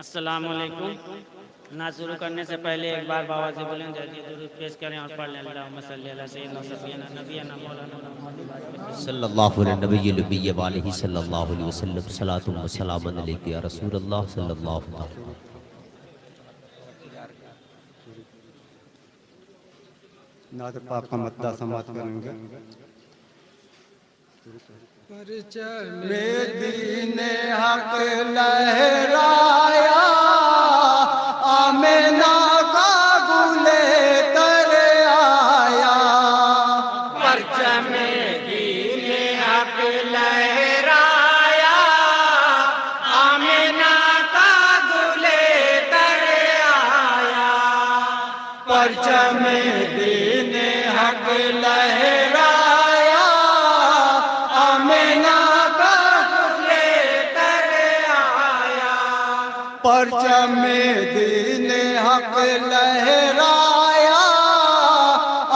السلام علیکم۔ نعت شروع کرنے سے پہلے ایک بار بابا سے بولیں جلدی درود پیش کریں اور پڑھ لیں اللہم صلی علی سیدنا سیدنا نبینا مولانا محمد صلی اللہ علیہ نبی النبی وآلہ صلی اللہ علیہ وسلم صلاۃ و سلام علیک یا رسول اللہ صلی اللہ علیہ وسلم۔ نعت پاک کا مدہ سماعت کریں گے۔ پرچم دین حق لہرایا، آمنہ کا گل تر آیا۔ پرچم دین حق لہرایا، آمنہ کا گل تر آیا۔ پرچم دین حق لہرایا، پرچم دین حق لہرایا،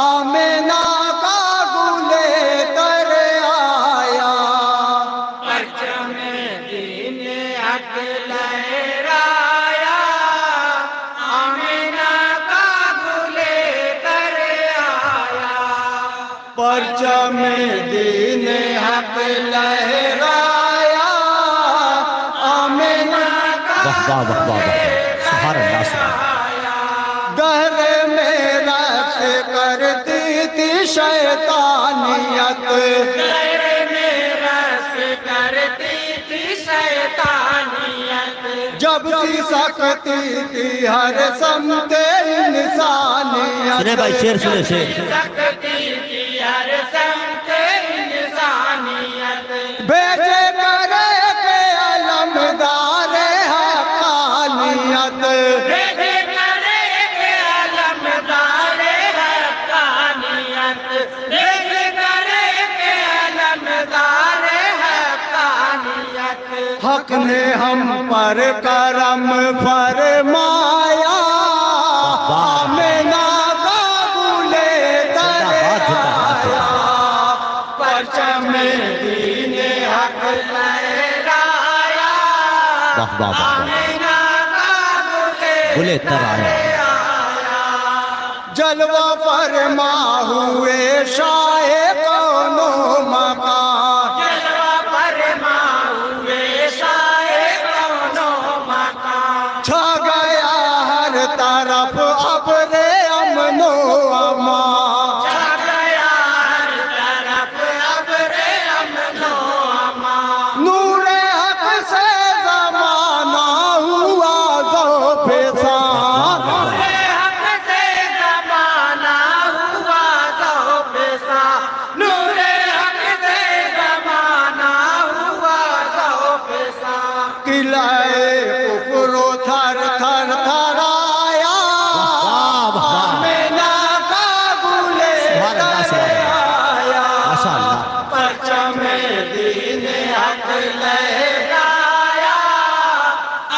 آمنہ کا گل تر آیا۔ پرچم دین حق لہرایا، آمنہ کا گل تر آیا۔ پرچم دین حق لہرایا، واہ واہ واہ واہ، سبحان اللہ سبحان۔ گھر میں رقص کرتی تھی شیطانیت، گھر میں رقص کرتی تھی شیطانیت، جب سی سکتی تھی ہر سمت انسانیت۔ سنے بھائی شعر سنے شعر۔ سکتی تھی ہر سمت انسانیت، بھیجے کرے کے علمدار حقانیت، بھیجے کرے کے علمدار حقانیت، بھیجے کرے کے علمدار حقانیت۔ حق نے ہم پر کرم فرمایا، آمنہ کا گل تر آیا۔ پرچم دین حق لہرایا، واہ واہ واہ، آمنہ کا گلے تر آیا۔ جلوہ فرما ہوئے شاہ کون و مکان، جلوہ فرما ہوئے شاہ کون و مکان۔ چھا گیا ہر طرف ابر امن و امان، چھا گیا ہر طرف ابر امن و امان۔ نور حق سے زمانہ ہوا ذوف سان، نور حق سے زمانہ ہوا ذوف سان، نور حق سے زمانہ ہوا ذوف سان۔ قلعہ کفر و تھر تھر تھرایا، آمنہ کا گل تر آیا۔ ماشاء اللہ۔ پرچم دین حق لہرایا،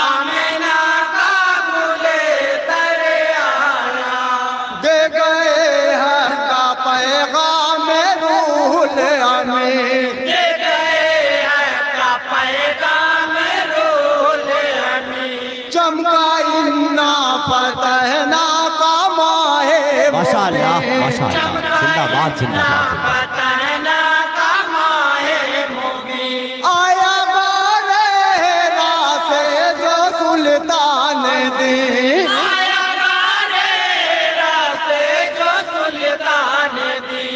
آمنہ کا گل تر آیا۔ دے گئے حق کا پیغام روح الامین، دے گئے حق کا پیغام روح الامین۔ چمکا انا فتحنا کا ماہ ماشاء اللہ ماشاء اللہ، زندہ باد زندہ باد۔ فتحنا کا ماہ مبین۔ آیا غارہ سے جو سلطان دی، آیا غارہ سے جو سلطان دی،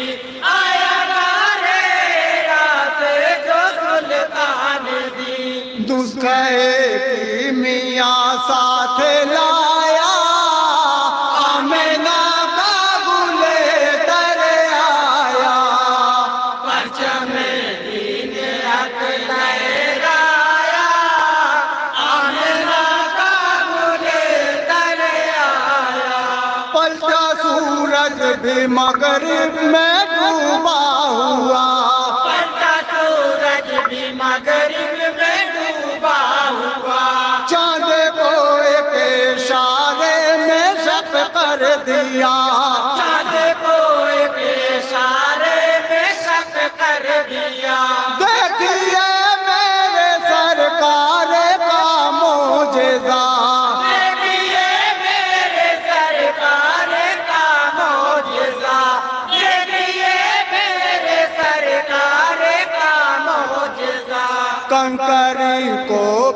آیا غارہ سے جو سلطان دی۔ دسخے کی میاں ساتھ لایا، آمنہ کا گل تر آیا۔ پرچم دین حق لہرایا، آمنہ کا گل تر آیا۔ پلٹا سورج بھی مغرب میں ڈوبا ہوا، پلٹا سورج بھی مغرب میں ڈوبا ہوا۔ چاند کو ایک اشارے میں شق کر دیا، چاند کو ایک اشارے میں شق کر دیا۔ دیکھیے میرے سرکار کا معجزہ،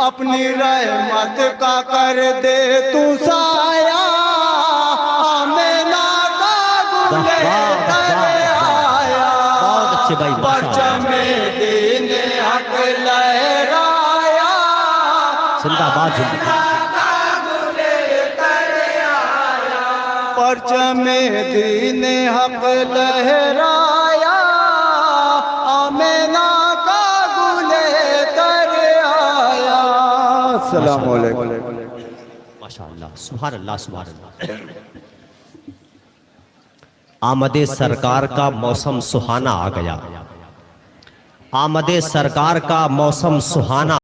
اپنی رحمت کا کر دے تو سایہ آمینہ کا گلے کر آیا بہت اچھے بھائی پرچم دین حق لہرایا زندہ باد پرچم دین حق لہرایا آمینہ کا گلے کر آیا السلام علیکم ماشاءاللہ سبحان اللہ سبحان اللہ آمد سرکار کا موسم سہانا آ گیا آمد سرکار کا موسم سہانا